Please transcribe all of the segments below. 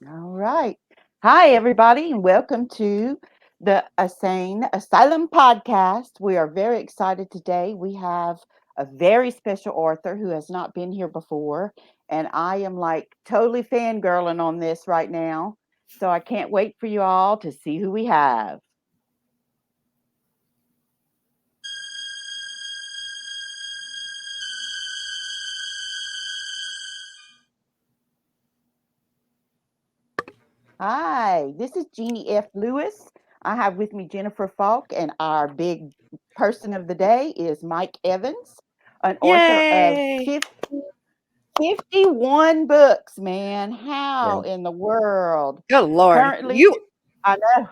All right. Hi, everybody, and welcome to the Asane Asylum podcast. We are very excited today. We have a very special author who has not been here before, and I am like totally fangirling on this right now. So I can't wait for you all to see who we have. Hi, this is Jeanie F. Lewis. I have with me Jennifer Falk, and our big person of the day is Mike Evans, an author of Yay! 51 books, man. Yeah. How in the world? Good Lord. Currently, I know,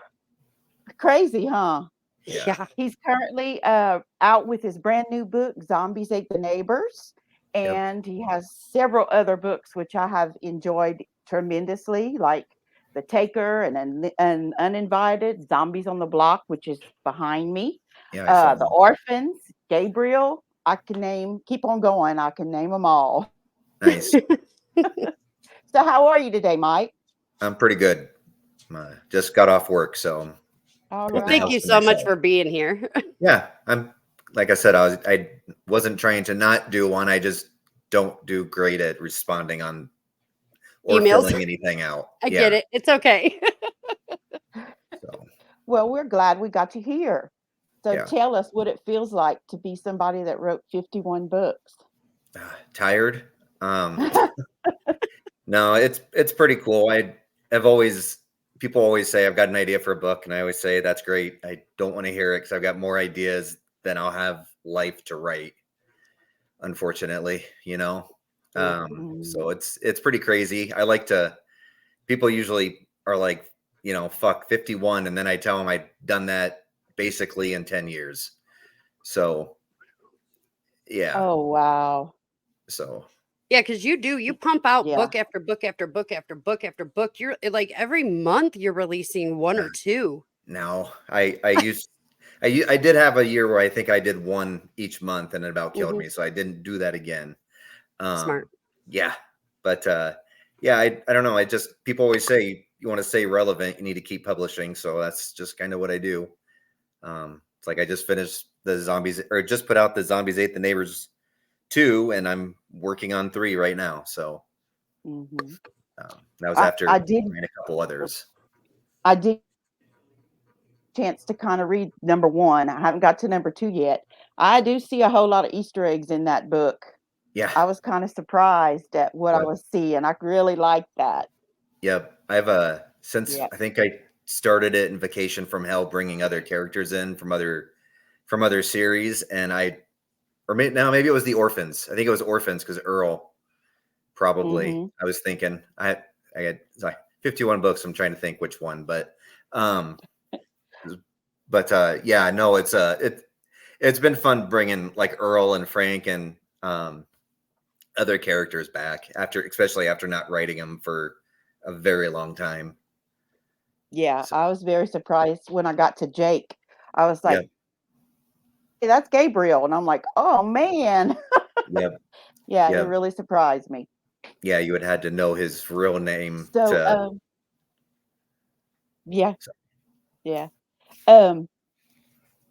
crazy, huh? Yeah. Yeah. He's currently out with his brand new book, Zombies Ate the Neighbors. Yep. And he has several other books which I have enjoyed tremendously, like The Taker and Uninvited, Zombies on the Block, which is behind me, Yeah, I saw The that. Orphans, Gabriel. I can keep on going. I can name them all. Nice. So, how are you today, Mike? I'm pretty good. Just got off work, so I'm All Well, in the thank house you right. to so much myself. for being here. Yeah, I'm like I said, I wasn't trying to not do one. I just don't do great at responding on or Emails. filling anything out. I get Yeah. it. It's okay. So Well, we're glad we got you here. So, yeah. tell us what it feels like to be somebody that wrote 51 books. Tired. Um, no, it's pretty cool. I've always people always say I've got an idea for a book, and I always say that's great. I don't want to hear it because I've got more ideas than I'll have life to write. Unfortunately, Mhm. so it's pretty crazy. I like to people usually are like, fuck 51, and then I tell them I've done that basically in 10 years. So yeah. Oh, wow. So Yeah, because you pump out Yeah. book after book after book after book after book. You're like every month you're releasing one uh, or two. now I did have a year where I think I did one each month and it about killed Mhm. me, so I didn't do that again. Smart. Yeah, but yeah, I don't know. I just people always say you want to stay relevant, you need to keep publishing. So that's just kind of what I do. It's like I just finished the zombies or just put out the Zombies Ate the Neighbors 2, and I'm working on 3 right now. So Mhm. that was I after I did trying a couple others. I did chance to kind of read number 1. I haven't got to number 2 yet. I do see a whole lot of Easter eggs in that book. Yeah. I was kind of surprised at what I Yep. was seeing. I really liked that. Yep. I've since Yeah. I think I started it in Vacation from Hell, bringing other characters in from other series, and maybe it was the Orphans. I think it was Orphans because Earl probably. Mhm. I was thinking I had like 51 books. I'm trying to think which one, um, yeah, no, it's been fun bringing like Earl and Frank and other characters back especially after not writing them for a very long time. Yeah, So I was very surprised when I got to Jake. I was yeah, like, "Hey, that's Gabriel." And I'm like, "Oh man." yeah, Yeah, he yeah, really surprised me. yeah. You would had to know his real name So, to. yeah, yeah. Um,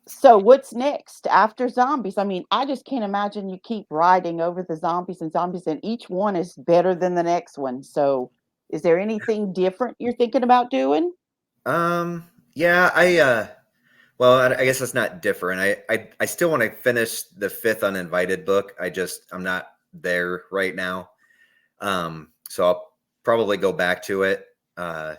so what's next after zombies? I mean, I just can't imagine you keep riding over the zombies, and each one is better than the next one. So, is there anything different you're thinking about doing? Yeah, well, I guess it's not different. I still want to finish the 5th Uninvited book. I'm not there right now. So I'll probably go back to it. I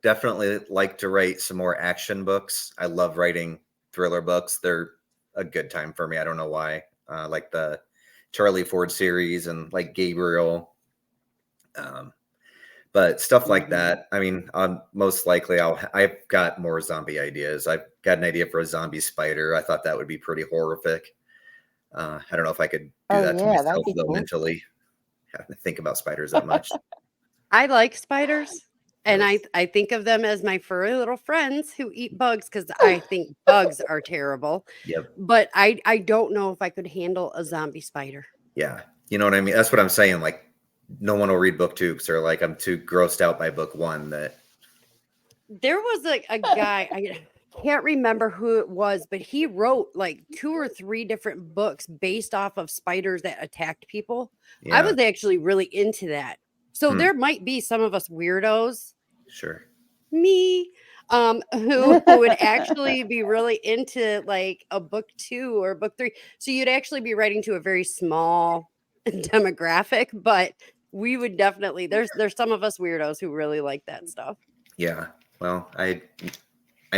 definitely like to write some more action books. I love writing thriller books. They're a good time for me. I don't know why. Like the Charlie Ford series and like Gabriel. Um, but stuff like Mhm. that. I mean, most likely I've got more zombie ideas. I've got an idea for a zombie spider. I thought that would be pretty horrific. I don't know if I could do Oh that to yeah, that'd myself be though cool. mentally. Having to think about spiders that much. I like spiders. And Ugh. I think of them as my furry little friends who eat bugs because I think bugs are terrible. Yep. But I don't know if I could handle a zombie spider. Yeah. You know what I mean? That's what I'm saying. Like no one will read book 2 because they're like, I'm too grossed out by book 1. That There was a guy, I can't remember who it was, but he wrote like 2 or 3 different books based off of spiders that attacked people. I yeah, was actually really into that. So hmm, there might be some of us weirdos, sure, me, who would actually be really into like a book 2 or book 3. So you'd actually be writing to a very small demographic, but we would definitely there's some of us weirdos who really like that stuff. yeah. Well, I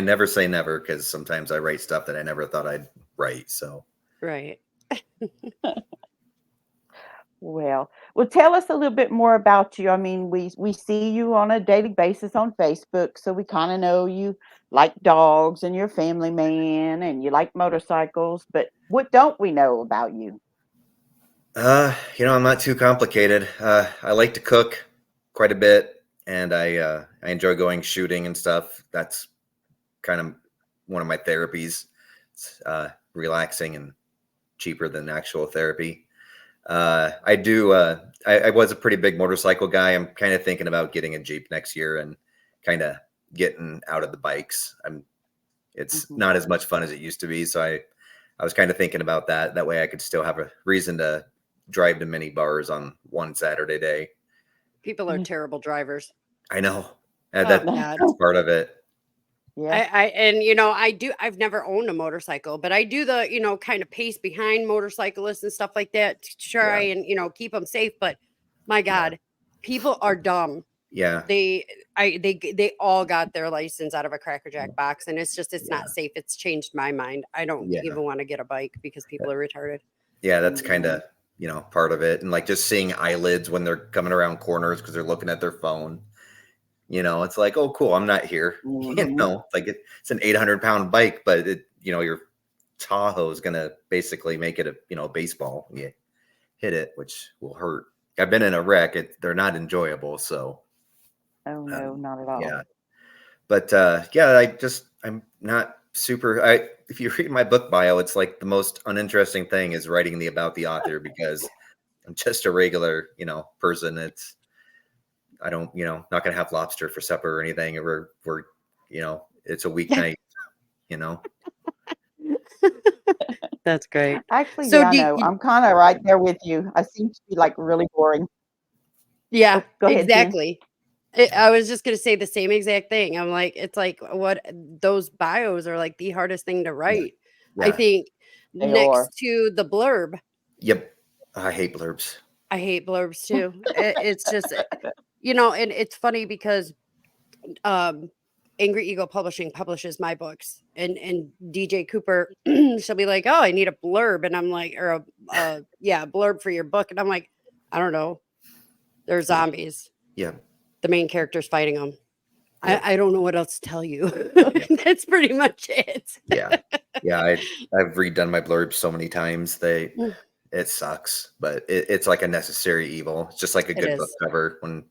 never say never because sometimes I write stuff that I never thought I'd write. So Right. Well, tell us a little bit more about you. I mean, we see you on a daily basis on Facebook, so we kind of know you like dogs and you're a family man and you like motorcycles. But what don't we know about you? I'm not too complicated. I like to cook quite a bit, and I enjoy going shooting and stuff. That's kind of one of my therapies. It's relaxing and cheaper than actual therapy. I do. I was a pretty big motorcycle guy. I'm kind of thinking about getting a Jeep next year and kind of getting out of the bikes. It's Hmm. not as much fun as it used to be. So I was kind of thinking about that. That way I could still have a reason to drive to mini bars on one Saturday day. People are terrible drivers. I know. Oh God. That's part of it. Yeah. And I've never owned a motorcycle, but I do the, kind of pace behind motorcyclists and stuff like that to try Yeah. and, keep them safe. But my Yeah. God, people are dumb. Yeah. They all got their license out of a Cracker Jack box, and it's Yeah. not safe. It's changed my mind. I don't Yeah. even want to get a bike because people are retarded. Yeah. That's kind Mhm. of, part of it. And like just seeing eyelids when they're coming around corners because they're looking at their phone. It's like, oh, cool. I'm not here. Mhm. Like it's an 800-pound bike, but your Tahoe is going to basically make it a, baseball. You hit it, which will hurt. I've been in a wreck. They're not enjoyable. So, Oh no, not at all. yeah. But yeah, I'm not super. If you read my book bio, it's like the most uninteresting thing is writing about the author because I'm just a regular, person. I don't, not gonna have lobster for supper or anything. We're, it's a weeknight, you know. That's great. Actually, So yeah, do no, you, I'm kind of right there with you. I seem to be like really boring. yeah, Oh, go ahead, Jen. exactly. I was just gonna say the same exact thing. I'm like, it's like what those bios are like the hardest thing to Yeah, write. I yeah, think They are. next to the blurb, yep. I hate blurbs. I hate blurbs too. It's just, and it's funny because um Angry Eagle Publishing publishes my books, and DJ Cooper, she'll be like, "Oh, I need a blurb," and I'm like, or yeah, blurb for your book, and I'm like, I don't know. They're Yeah, zombies. yeah, The main character's fighting them. yep, I don't know what else to tell you. yeah, That's pretty much it. yeah, yeah. I've redone my blurbs so many times. Mm, It sucks, but it's like a necessary evil. It's just like a it good book is. cover. When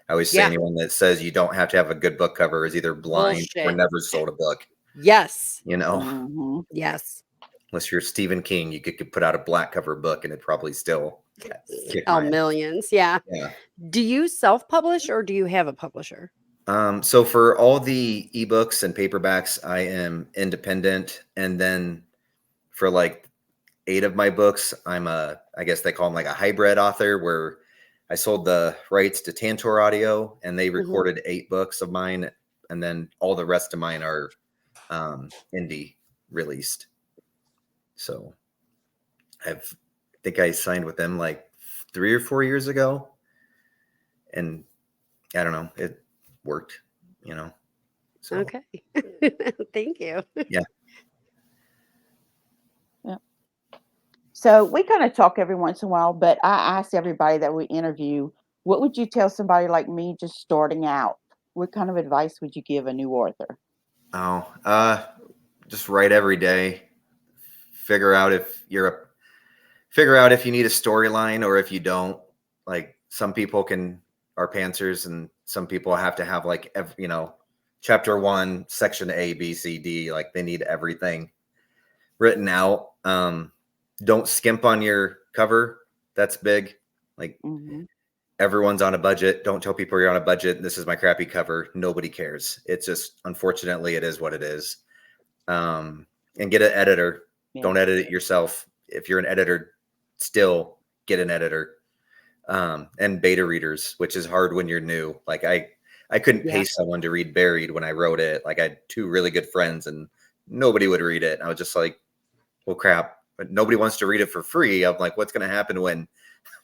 I always say Yeah. anyone that says you don't have to have a good book cover is either blind or Bullshit. never sold a book. Yes. You know, Hmm. Yes. unless you're Stephen King, you could put out a black cover book and it probably still kick Oh, my ass. millions. Yeah. Yeah. Do you self publish or do you have a publisher? So for all the ebooks and paperbacks, I am independent, and then for like 8 of my books, I guess they call them like a hybrid author, where I sold the rights to Tantor Audio, and they Hmm. recorded 8 books of mine, and then all the rest of mine are indie released. So I think I signed with them like 3 or 4 years ago, and I don't know, it worked, you know. So Okay. Thank you. yeah. Yeah. So we kind of talk every once in a while, but I ask everybody that we interview, what would you tell somebody like me just starting out? What kind of advice would you give a new author? Oh, just write every day. Figure out if you're a figure out if you need a storyline or if you don't. Like some people are pantsers, and some people have to have like chapter 1, section A, B, C, D. Like they need everything written out. Don't skimp on your cover. That's big. Like Hmm. everyone's on a budget. Don't tell people you're on a budget. This is my crappy cover. Nobody cares. It's just, unfortunately, it is what it is. And get an editor. Yeah. Don't edit it yourself. If you're an editor, still get an editor. And beta readers, which is hard when you're new. Like I couldn't pay someone to read Buried when I wrote it. Like I had two really good friends and nobody would read it. And I was just like, well, crap, but nobody wants to read it for free. I'm like, what's going to happen when,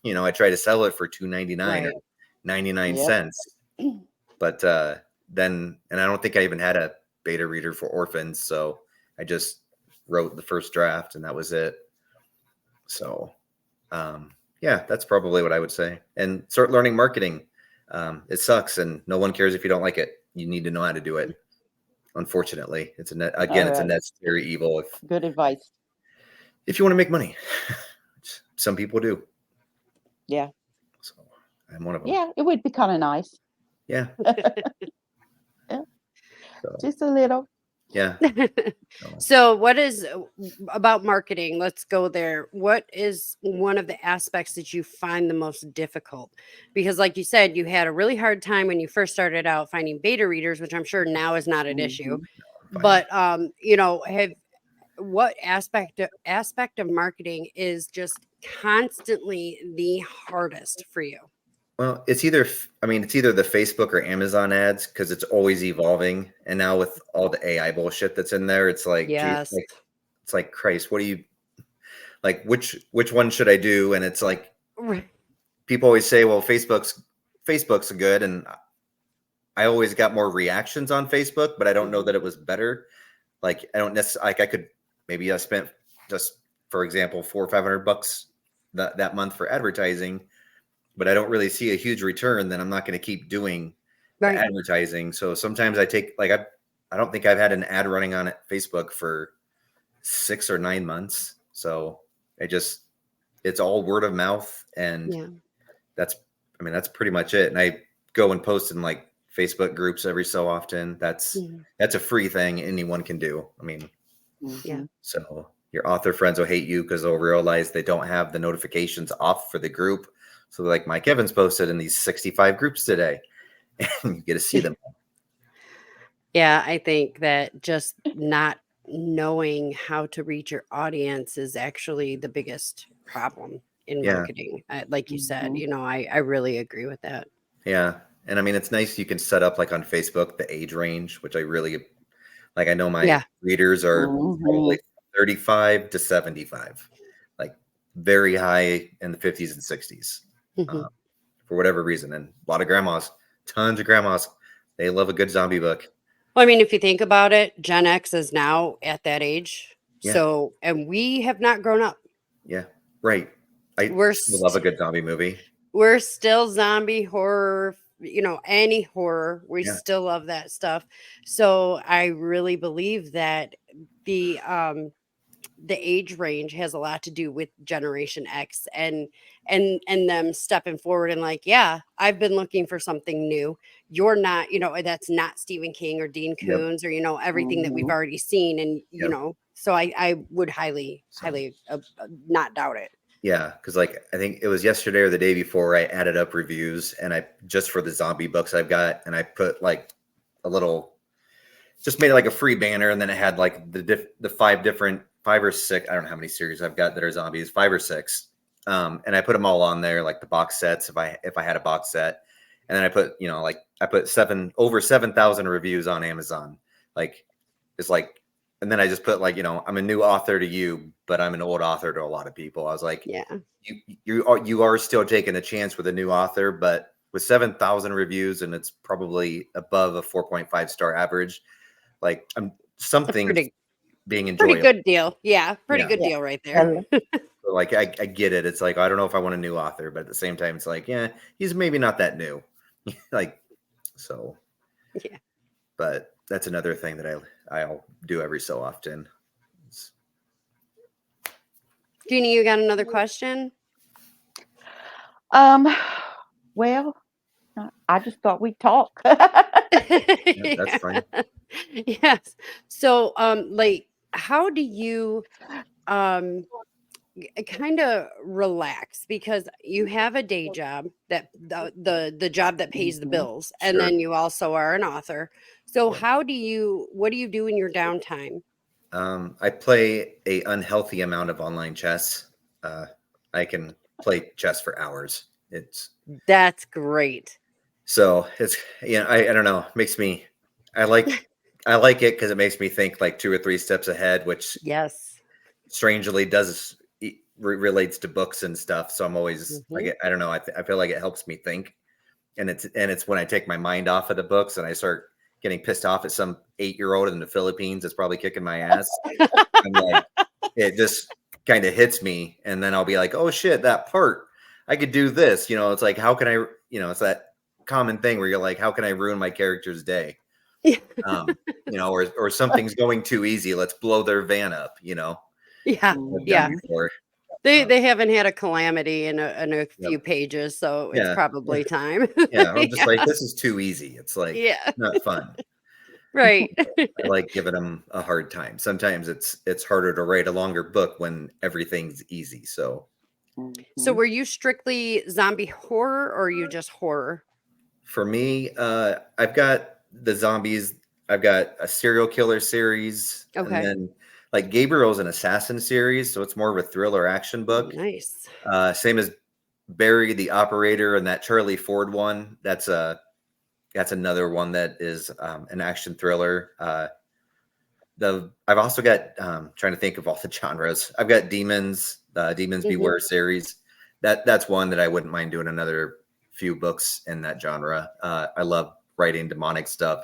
I try to sell it for $2.99 or 99 cents. But then, and I don't think I even had a beta reader for orphans. So I just wrote the first draft and that was it. So, yeah, that's probably what I would say. And start learning marketing. It sucks and no one cares if you don't like it. You need to know how to do it. Unfortunately, it's a necessary evil. Good advice. If you want to make money, some people do. Yeah. So I'm one of them. Yeah, it would be kind of nice. Yeah. Yeah. So. Just a little. Yeah. So what is about marketing? Let's go there. What is one of the aspects that you find the most difficult? Because like you said, you had a really hard time when you first started out finding beta readers, which I'm sure now is not an issue. But what aspect of marketing is just constantly the hardest for you? Well, it's either the Facebook or Amazon ads because it's always evolving. And now with all the AI bullshit that's in there, it's like, geez, it's like, Christ, what do you like? Which one should I do? And it's like, people always say, well, Facebook's good. And I always got more reactions on Facebook, but I don't know that it was better. Like, I don't necessarily, like maybe I spent just, for example, $400 or $500 that month for advertising, but I don't really see a huge return, then I'm not going to keep doing the advertising. So sometimes I take I don't think I've had an ad running on Facebook for 6 or 9 months. So it's all word of mouth. And that's pretty much it. And I go and post in like Facebook groups every so often. That's a free thing anyone can do. I mean, so your author friends will hate you because they'll realize they don't have the notifications off for the group. So like Mike Evans posted in these 65 groups today, and you get to see them. Yeah, I think that just not knowing how to reach your audience is actually the biggest problem in marketing. Like you said, I really agree with that. Yeah. And I mean, it's nice you can set up like on Facebook, the age range, which I really like. I know my readers are probably 35 to 75, like very high in the 50s and 60s. For whatever reason. And a lot of tons of grandmas, they love a good zombie book. Well, I mean, if you think about it, Gen X is now at that age. Yeah. So, and we have not grown up. Yeah, right. I love a good zombie movie. We're still zombie horror, any horror. We still love that stuff. So I really believe that the age range has a lot to do with Generation X and them stepping forward and like, yeah, I've been looking for something new. You're not, that's not Stephen King or Dean Koontz or, everything that we've already seen. And, so I would highly not doubt it. Yeah. Cause like, I think it was yesterday or the day before I added up reviews and I just for the zombie books I've got, and I put like just made it like a free banner. And then it had like the 5 or 6, I don't know how many series I've got that are zombies, 5 or 6. And I put them all on there, like the box sets, if I had a box set. And then I put, I put over 7,000 reviews on Amazon. Like, it's like, and then I just put like, I'm a new author to you, but I'm an old author to a lot of people. I was like, you are still taking a chance with a new author, but with 7,000 reviews and it's probably above a 4.5 star average, like something being enjoyable. Pretty good deal. Yeah. Pretty good deal right there. So like, I get it. It's like, I don't know if I want a new author, but at the same time, it's like, yeah, he's maybe not that new. Like, so, yeah, but that's another thing that I'll do every so often. Jeanie, you got another question? Well, I just thought we'd talk. That's fine. Yes. So, like, how do you kind of relax because you have a day job that the job that pays the Mhm. bills, and Sure. then you also are an author. So Yep. what do you do in your downtime? I play a unhealthy amount of online chess. Uh, I can play chess for hours. It's That's great. so it's I don't know. Makes me I like I like it because it makes me think like 2 or 3 steps ahead, which Yes. strangely does relates to books and stuff. So I'm always Hmm. like I don't know. I feel like it helps me think, and it's when I take my mind off of the books and I start getting pissed off at some 8-year-old in the Philippines that's probably kicking my ass. I'm like, it just kind of hits me, and then I'll be like, oh shit, that part I could do this. It's like how can I? It's that common thing where you're like, how can I ruin my character's day? Um, or something's going too easy. Let's blow their van up. Yeah. I've done Yeah. Mhm. before. They haven't had a calamity in a Yep. few pages, so it's Yeah. probably time. Yeah. I'm just Yeah. like, this is too easy. It's like Yeah. not fun. Right. I like giving them a hard time. Sometimes it's harder to write a longer book when everything's easy. So So Mhm. were you strictly zombie horror or are you just horror? for me, I've got the zombies. I've got a serial killer series, and Okay. then like Gabriel's an assassin series, so it's more of a thriller action book. Nice. Same as Barry the Operator and that Charlie Ford one. That's another one that is an action thriller. I've also got trying to think of all the genres. I've got Demons Hmm. Beware series. That's one that I wouldn't mind doing another few books in that genre. I love writing demonic stuff.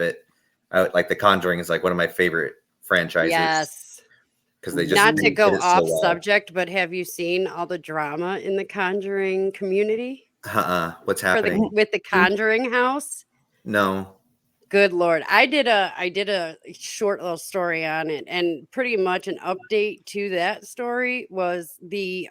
Like The Conjuring is like one of my favorite franchises Yes. because they just Not to Mhm. did go it so off well. subject, but have you seen all the drama in the Conjuring community What's for the happening? with the Conjuring house? No. Good Lord. I did a short little story on it, and pretty much an update to that story was the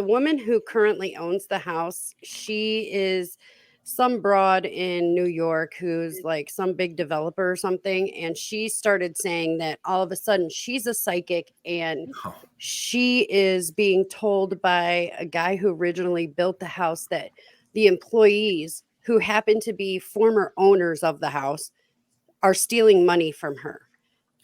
woman who currently owns the house. She is some broad in New York who's like some big developer or something, and she started saying that all of a sudden she's a psychic, and Oh, she is being told by a guy who originally built the house that the employees who happen to be former owners of the house are stealing money from her.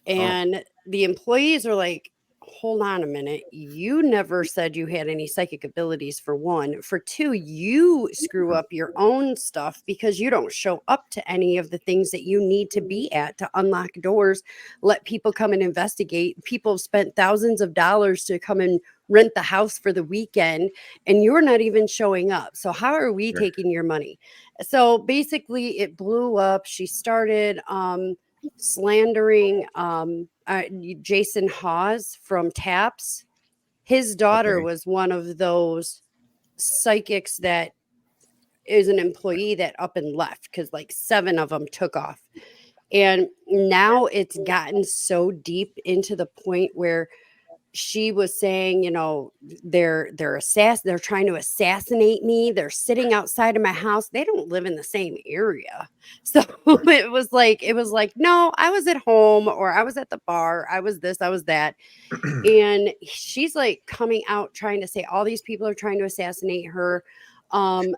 oh, And the employees are like, hold on a minute. You never said you had any psychic abilities, for one. For two, you screw up your own stuff because you don't show up to any of the things that you need to be at to unlock doors, let people come and investigate. People have spent thousands of dollars to come and rent the house for the weekend, and you're not even showing up. So, how are we sure. taking your money? So, basically, it blew up. She started, slandering Jason Hawes from Taps. His daughter Okay. was one of those psychics that is an employee that up and left because like seven of them took off. And now it's gotten so deep into the point where she was saying, they're trying to assassinate me. They're sitting outside of my house. They don't live in the same area. So it was like, no, I was at home or I was at the bar. I was this, I was that. And she's like coming out trying to say all these people are trying to assassinate her. Um,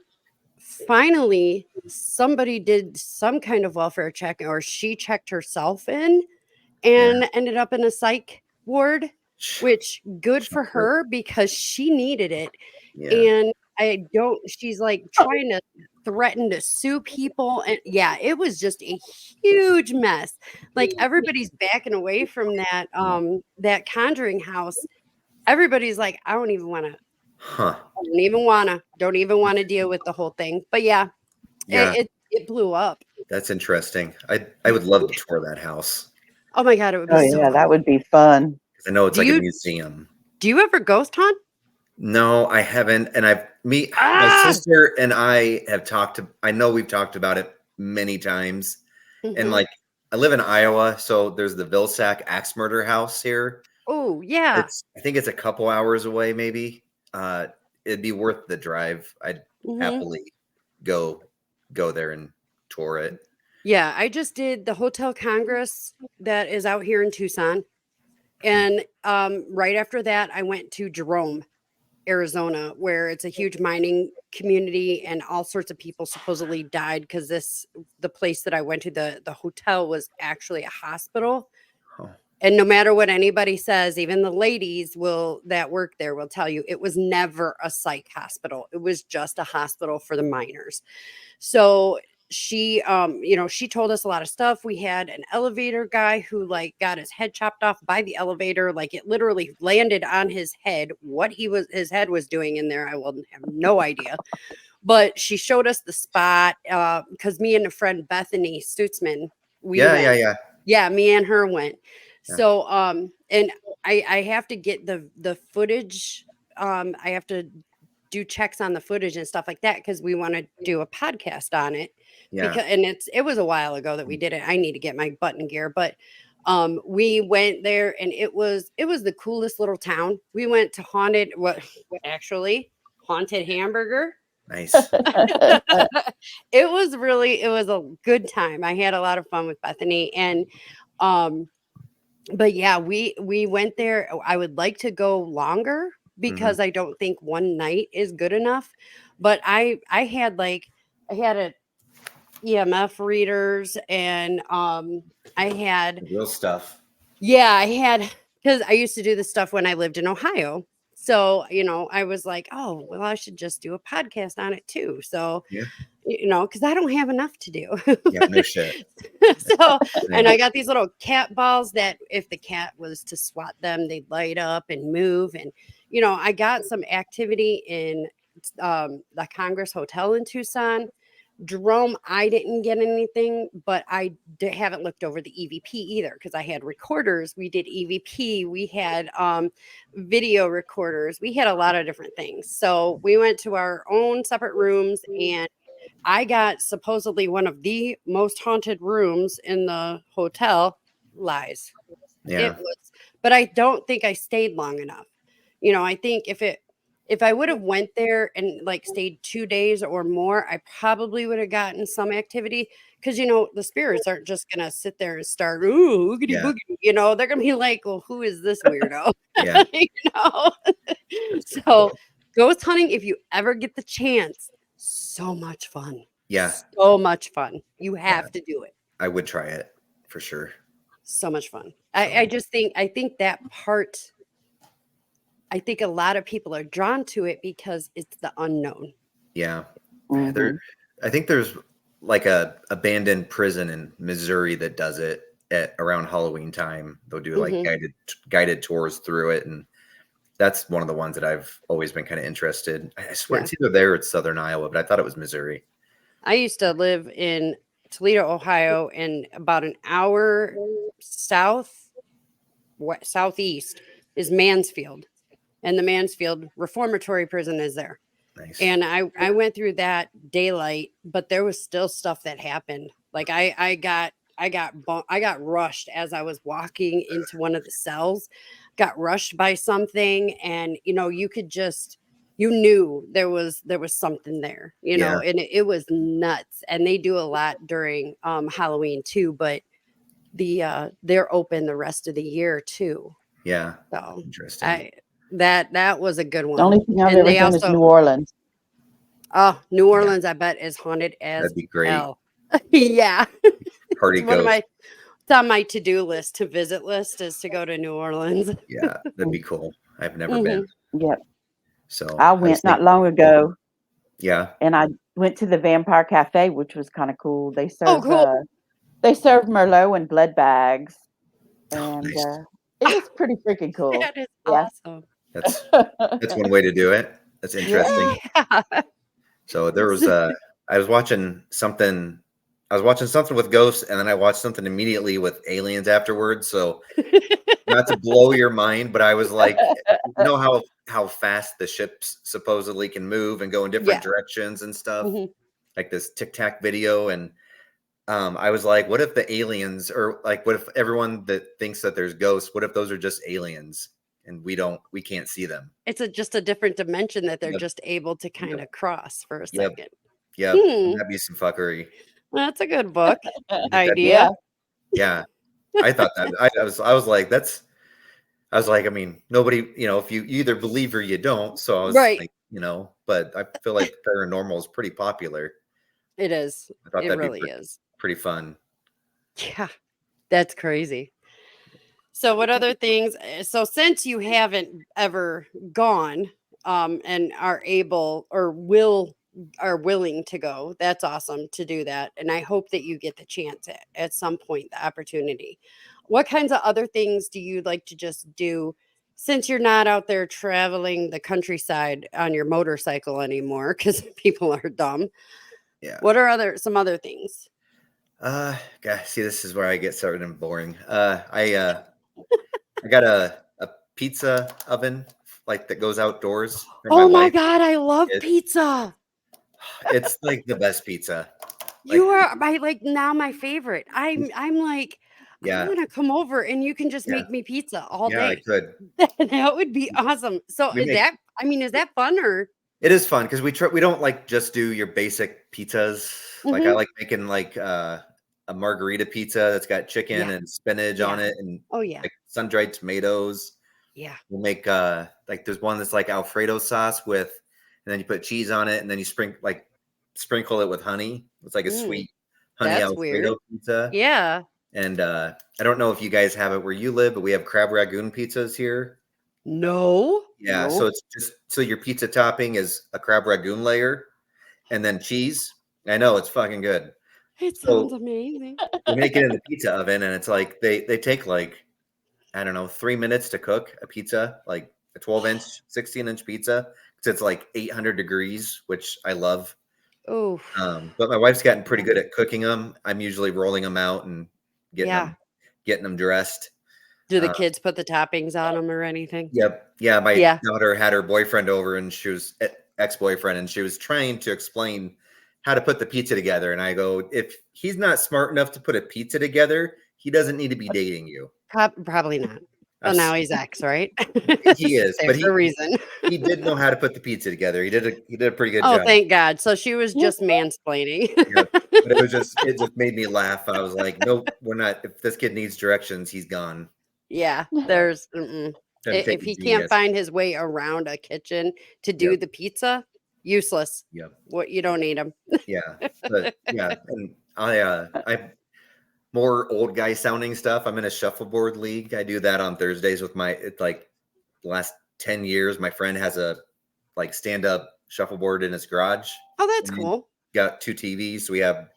Finally, somebody did some kind of welfare check, or she checked herself in Yeah. and ended up in a psych ward, which good for Shocker. her because she needed it. Yeah. And I don't, she's like trying to threaten to sue people. And yeah, it was just a huge mess. Like everybody's backing away from that Conjuring house. Everybody's like, I don't even want to, Huh. don't even want to deal with the whole thing. But yeah, Yeah. it blew up. That's interesting. I would love to tour that house. Oh my God, it would be Oh so yeah, cool. that would be fun. 'Cause I know it's Do like a you museum. do you ever ghost hunt? No, I haven't. And my Ah. sister and I have I know we've talked about it many times. And Hmm. like, I live in Iowa, so there's the Vilsack Axe Murder House here. Oh yeah. I think it's a couple hours away, maybe. Uh, it'd be worth the drive. I'd Hmm. happily go go there and tour it. Yeah, I just did the Hotel Congress that is out here in Tucson. And right after that, I went to Jerome, Arizona, where it's a huge mining community and all sorts of people supposedly died because the place that I went to, the hotel was actually a hospital. Oh, And no matter what anybody says, even the ladies that work there will tell you it was never a psych hospital. It was just a hospital for the miners. So she she told us a lot of stuff. We had an elevator guy who like got his head chopped off by the elevator, like it literally landed on his head. What his head was doing in there, I will have no idea. But she showed us the spot because me and a friend Bethany Stutzman, we yeah, went. yeah, yeah, Yeah, me and her went. yeah. So and I have to get the footage. I have to do checks on the footage and stuff like that because we want to do a podcast on it. Yeah. Because it was a while ago that we did it. I need to get my button gear, but we went there and it was the coolest little town. We went to haunted hamburger. Nice. It was a good time. I had a lot of fun with Bethany and um but yeah, we went there. I would like to go longer Mhm. because I don't think one night is good enough. But I had a EMF readers and I had Real stuff. yeah, I had because I used to do this stuff when I lived in Ohio. So, I was like, oh, well, I should just do a podcast on it too. So, Yeah. because I don't have enough to do. Yeah. No shit. So, and Same. I got these little cat balls that if the cat was to swat them, they'd light up and move. And, I got some activity in the Congress Hotel in Tucson. Jerome, I didn't get anything, but haven't looked over the EVP either because I had recorders. We did EVP. We had video recorders. We had a lot of different things. So we went to our own separate rooms and I got supposedly one of the most haunted rooms in the hotel. Lies. It Yeah. was, but I don't think I stayed long enough. I think if I would have went there and like stayed 2 days or more, I probably would have gotten some activity because the spirits aren't just gonna sit there and start ooh oogity Yeah. boogity. They're gonna be like, well, who is this weirdo? Yeah. you know. That's pretty So cool. ghost hunting, if you ever get the chance, so much fun. Yeah. So much fun. You Yeah. have to do it. I would try it for sure. So much fun. So I think that part, I think a lot of people are drawn to it because it's the unknown. yeah. Mhm. There I think there's like a abandoned prison in Missouri that does it at around Halloween time. They'll do like Mhm. guided tours through it, and that's one of the ones that I've always been kind of interested. I swear Yeah. it's either there or it's Southern Iowa, but I thought it was Missouri. I used to live in Toledo, Ohio, and about an hour southeast is Mansfield. And the Mansfield Reformatory Prison is there. Nice. And I went through that daylight, but there was still stuff that happened. Like I got rushed as I was walking into one of the cells, got rushed by something, and you knew there was something there, Yeah. and it was nuts. And they do a lot during Halloween too, but they're open the rest of the year too. Yeah. So Interesting. that was a good The one. only thing I've And ever they done is also New Orleans. New Orleans, I bet, is haunted as That'd be great. hell. Yeah. Party It's one of ghost. it's on my to-do list, to visit list, is to go to New Orleans. Yeah, that'd be cool. I've never Mhm. been. Yep. So I was went not thinking, long ago yeah. and I went to the Vampire Cafe, which was kind of cool. Oh, cool. They serve Merlot in blood bags, Oh, and nice. it was pretty freaking cool. That is Yeah. awesome. That's one way to do it. That's interesting. Yeah. So there was I was watching something with ghosts, and then I watched something immediately with aliens afterwards. So not to blow your mind, but I was like, you know how fast the ships supposedly can move and go in different Yeah. directions and stuff, Mhm. like this Tic Tac video. And I was like, what if the aliens, or like, what if everyone that thinks that there's ghosts, what if those are just aliens and we can't see them? It's just a different dimension that they're Yep. just able to kind Yep. of cross for a Yep. second. Yep. Hmm. That'd be some fuckery. That's a good book That'd idea. Yeah. Yeah. I thought that I was like, I was like, I mean, nobody, if you either believe or you don't. So I was Right. like, but I feel like paranormal is pretty popular. It is. I thought It that'd be really is. pretty fun. Yeah. That's crazy. So what other things? So since you haven't ever gone, and are able or are willing to go, that's awesome to do that. And I hope that you get the chance at some point, the opportunity. What kinds of other things do you like to just do since you're not out there traveling the countryside on your motorcycle anymore? Because people are dumb. Yeah. What are some other things? Gosh, see, this is where I get started and boring. I got a pizza oven like that goes outdoors for my Oh my wife. God, I love It, pizza. it's like the best pizza. You Like, are my favorite. I'm like, I yeah, want to come over and you can just yeah, make me pizza all yeah, I day. could. That would be awesome. So We make is that fun or? it is fun because we don't like just do your basic pizzas. Like I Hmm. like making like a margarita pizza that's got chicken Yeah. and spinach on Yeah. it and Oh yeah. like sun-dried tomatoes. Yeah. We'll make like there's one that's like Alfredo sauce with, and then you put cheese on it, and then you sprinkle it with honey. It's like a Mm, sweet honey that's Alfredo weird. pizza. Yeah. And I don't know if you guys have it where you live, but we have crab ragoon pizzas here. No. Yeah, so Nope. it's just so your pizza topping is a crab ragoon layer and then cheese. I know it's fucking good. It sounds So amazing. we make it in the pizza oven, and it's like they take like I don't know 3 minutes to cook a pizza, like a 12-inch, 16-inch pizza. 'Cause it's like 800 degrees, which I love. Oh But my wife's gotten pretty good at cooking them. I'm usually rolling them out and getting yeah. them getting them dressed. Do the Uh, kids put the toppings on them or anything? Yep. Yeah, my Yeah. daughter had her boyfriend over and she was ex-boyfriend and she was trying to explain how to put the pizza together. And I go, if he's not smart enough to put a pizza together, he doesn't need to be dating you. Probably not. Well, I've, now he's ex, right? he is, There but for a reason. he did know how to put the pizza together. He did a pretty good Oh, job. thank God. So she was just mansplaining. Yep. But it just made me laugh. I was like, nope, we're not. If this kid needs directions, he's gone. Yeah, Yeah. there's Doesn't take if a he can't genius. find his way around a kitchen to do Yep. the pizza, useless. Yep. What you don't need him. Yeah. But yeah, and I more old guy sounding stuff. I'm in a shuffleboard league. I do that on Thursdays with it's like the last 10 years. My friend has a like stand up shuffleboard in his garage. Oh, that's And cool. got 2 TVs. So we have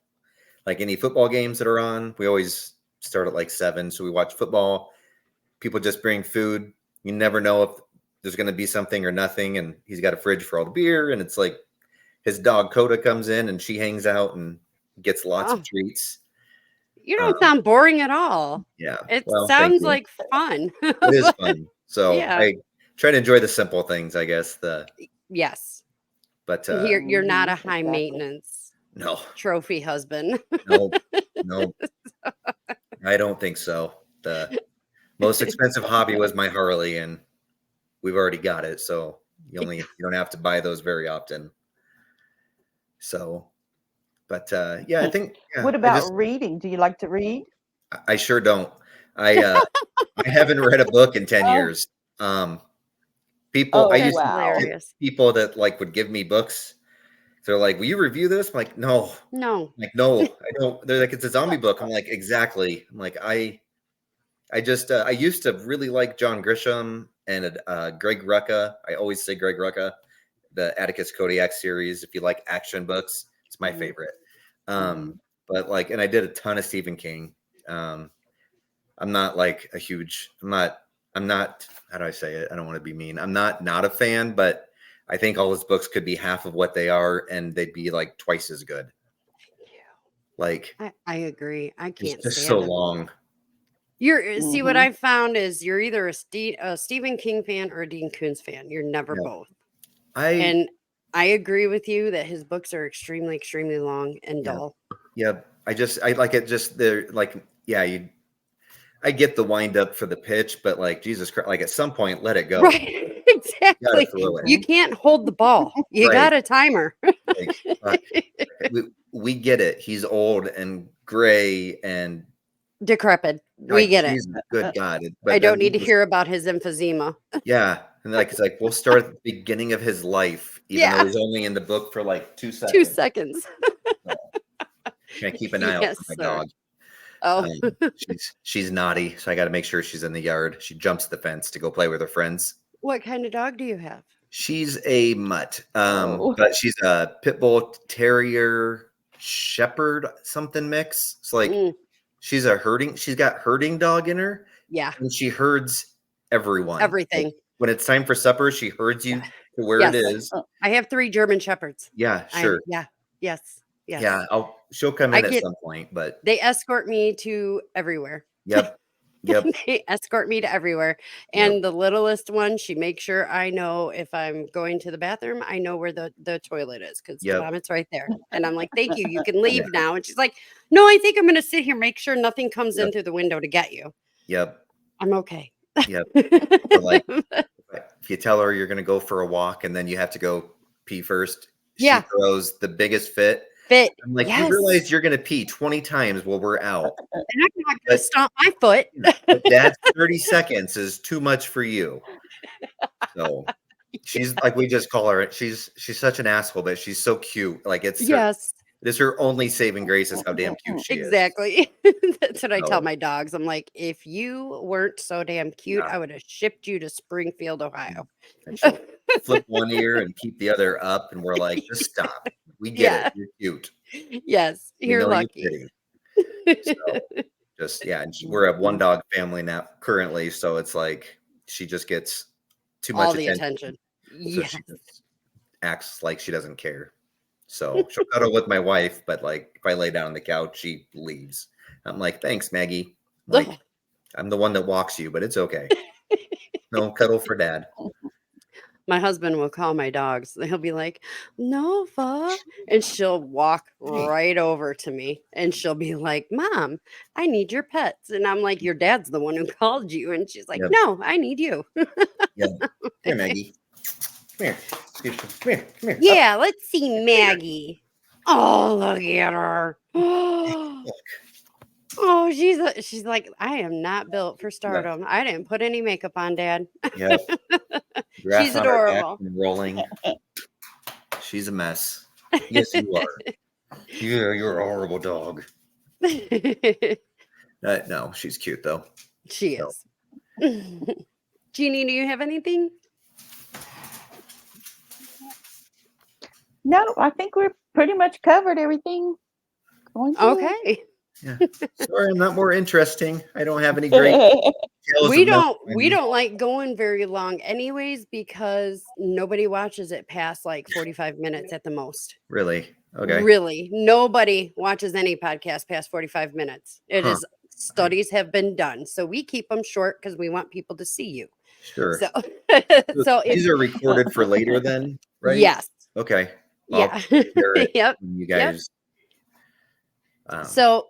like any football games that are on. We always start at like 7. So we watch football. People just bring food. You never know if there's going to be something or nothing. And he's got a fridge for all the beer. And it's like his dog Coda comes in and she hangs out and gets lots of Oh, treats. you don't Um, sound boring at all. yeah. It Well, thank sounds you. like fun. It is fun. So Yeah. I try to enjoy the simple things, I guess. Yes. But You're not a high Exactly. maintenance no, trophy husband. no, no, I don't think so. The most expensive hobby was my Harley, and we've already got it. So you don't have to buy those very often. So, but yeah, I think What about reading? Do you like to read? I sure don't. I haven't read a book in 10 Oh, years. People I oh, used That's to wow. get hilarious. people that like would give me books. They're like, "Will you review this?" I'm like, "No." No. I'm like, "No, I don't." They're like, "It's a zombie book." I'm like, "Exactly." I'm like, I just I used to really like John Grisham and Greg Rucka. I always say Greg Rucka, the Atticus Kodiak series. If you like action books, it's my Mhm. favorite. Mhm. But like, and I did a ton of Stephen King. I'm not like a huge. I'm not. How do I say it? I don't want to be mean. I'm not a fan, but I think all his books could be half of what they are, and they'd be like twice as good. Like I agree. I it's can't just so stand him. long. See what Mhm. I've found is you're either a Stephen King fan or a Dean Koontz fan. You're never Yeah. both. I And I agree with you that his books are extremely, extremely long and yeah. dull. Yeah, I like it. Just they're like, yeah, I get the wind up for the pitch, but like Jesus Christ, like at some point, let it go. Right. You gotta Exactly. throw it. You can't hold the ball. You Right. got a timer. Like fuck. We get it. He's old and gray and Decrepit. We Like, get it. she's good God. I But don't then need to hear about his emphysema. yeah. And like, it's like, we'll start at the beginning of his life, even though Yeah. he's only in the book for like 2 2 seconds. seconds. So, gonna keep an eye out Yes, for my sir. dog. Oh, She's naughty, so I got to make sure she's in the yard. She jumps the fence to go play with her friends. what kind of dog do you have? She's a mutt, Oh. but she's a pit bull terrier shepherd something mix. It's like Mm, she's got herding dog in her, yeah, and she herds everyone. Like, everything. when it's time for supper, she herds you Yeah. to where it Yes. is. I have 3 German Shepherds. Yeah, sure. Yeah. Yes. Yes. Yeah, she'll come I in at get some point, but they escort me to everywhere. yep, yep, They escort me to everywhere. yep, And the littlest one, she makes sure I know if I'm going to the bathroom, I know where the toilet is because yep. vomit's right there. And I'm like, thank you. You can Yeah, leave now. And she's like, no, I think I'm going to sit here, make sure nothing comes in yep, through the window to get you. yep, I'm okay. yep. Or like, if you tell her you're going to go for a walk and then you have to go pee first, Yeah. she throws the biggest fit. Fit. I'm like, you Yes. realize you're going to pee 20 times while we're out. And I'm not going to But, stomp my foot. but that's 30 seconds is too much for you. So she's like, we just call her, she's such an asshole, but she's so cute. Like, Yes. it is her only saving grace is how damn cute she is. Exactly. That's what I tell So, my dogs. I'm like, if you weren't so damn cute, yeah. I would have shipped you to Springfield, Ohio. And she'll flip one ear and keep the other up, and we're like, just stop. We get Yeah. it. You're cute. Yes, We you're know lucky. you're pretty. So just and we're a one dog family now currently, so it's like she just gets too much All the attention. attention. So Yes. she just acts like she doesn't care. So she'll cuddle with my wife, but like if I lay down on the couch, she leaves. I'm like, thanks, Maggie. I'm like, I'm the one that walks you, but it's okay. No cuddle for dad. My husband will call my dogs. He'll be like, Nova. And she'll walk right over to me and she'll be like, Mom, I need your pets. And I'm like, your dad's the one who called you. And she's like, Yep. no, I need you. Yeah. Come here, Maggie. Come here. Come here. Come here. Yeah, let's see Maggie. Oh, look at her. Oh, she's like, I am not built for stardom. I didn't put any makeup on, Dad. Yep. Grass She's on her back adorable. and rolling. She's a mess. Yes, you are. Yeah, you're a horrible dog. No, she's cute though. She So. is. Jeanie, do you have anything? No, I think we're pretty much covered everything. Going through it. Okay. Yeah. Sorry, I'm not more interesting. I don't have any great tales We of don't like going very long anyways because nobody watches it past like 45 minutes at the most. Really? Okay. Really. Nobody watches any podcast past 45 minutes. It Huh. is studies have been done. So we keep them short because we want people to see you. Sure. So So these are recorded for later then, right? Yes. Okay. Well, Yeah. hear it Yep. when you guys. So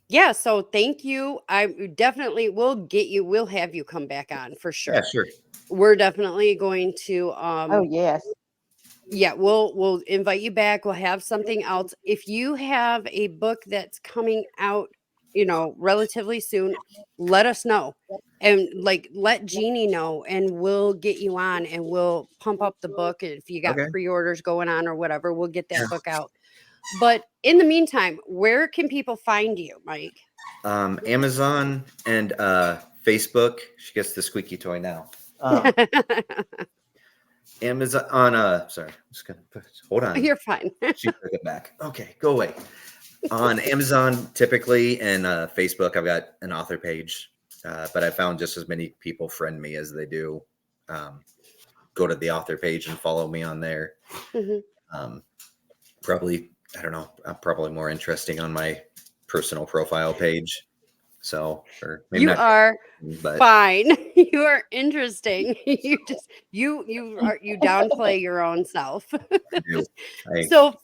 yeah, so thank you. I definitely will we'll have you come back on for sure. Yeah, sure. We're definitely going to Oh yes. yeah, we'll invite you back. We'll have something else. If you have a book that's coming out, relatively soon, let us know. And like let Jeanie know and we'll get you on and we'll pump up the book. And if you got Okay. pre-orders going on or whatever, we'll get that book out. But in the meantime, where can people find you, Mike? Amazon and Facebook. She gets the squeaky toy now. Amazon on sorry, I'm just gonna hold on. You're fine. She took it back. Okay, go away. On Amazon typically and Facebook, I've got an author page, but I found just as many people friend me as they do go to the author page and follow me on there. Mm-hmm. Probably, I don't know, I'm probably more interesting on my personal profile page. So, or maybe You not, are but fine. You are interesting. You just you downplay your own self. I do. So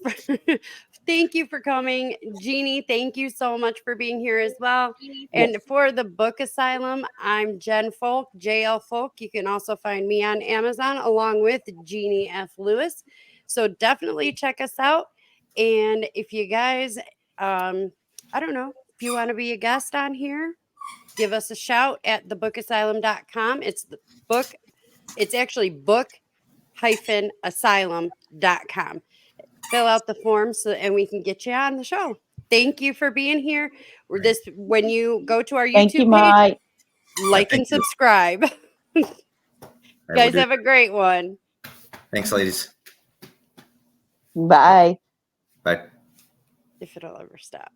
thank you for coming, Jeanie. Thank you so much for being here as well. And for the Book Asylum, I'm Jenn Folk, JL Folk. You can also find me on Amazon along with Jeanie F. Lewis. So definitely check us out. And if you guys, I don't know, If you want to be a guest on here, give us a shout at thebookasylum.com. It's actually book-asylum.com. Fill out the form and we can get you on the show. Thank you for being here. When you go to our Thank you, YouTube page, Mike. like thank and you. subscribe. I will Guys, do. have a great one. Thanks, ladies. Bye. Bye. If it'll ever stop.